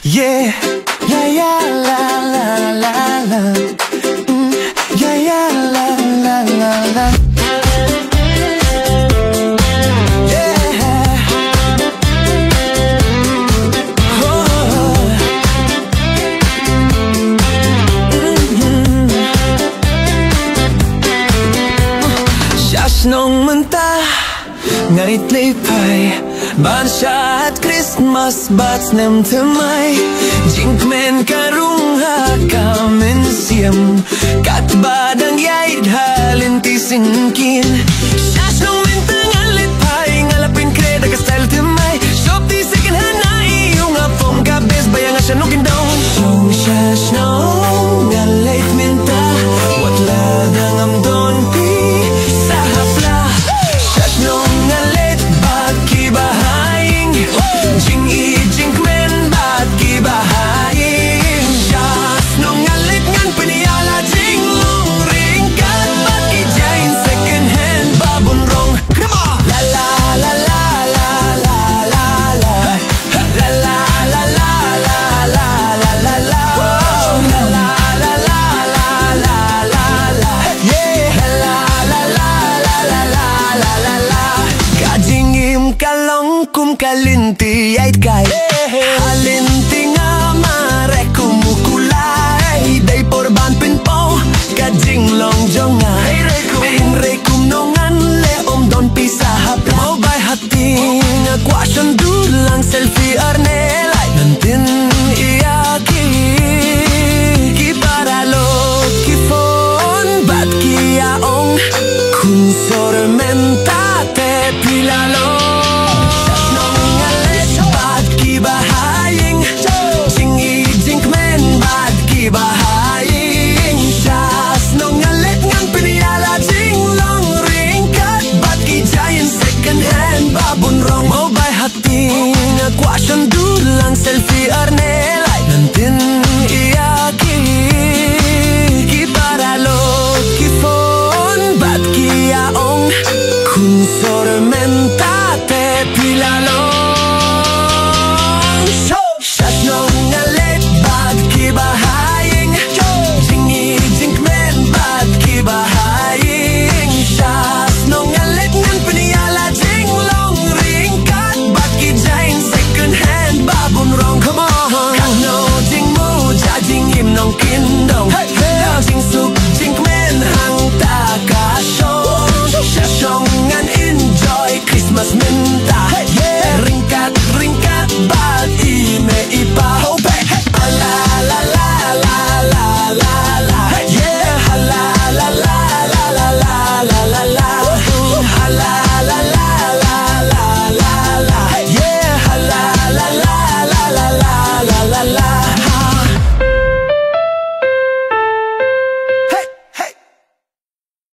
Yeah, yeah, yeah, la, la, la, la. Yeah, yeah, la, la, la, la. Nung mentah ngarit lipay ban siya at Christmas bats nem temay jinkmen karung hakamen siem kat badang yaid halinti singkin syas nung mentah ngalit pay ngalapin kreda ka style temay shop di second hand na iyong apong kabes bayang asya nung kindong nung syas nung ngalit mentah wat ladang am don pi kalinti ait kai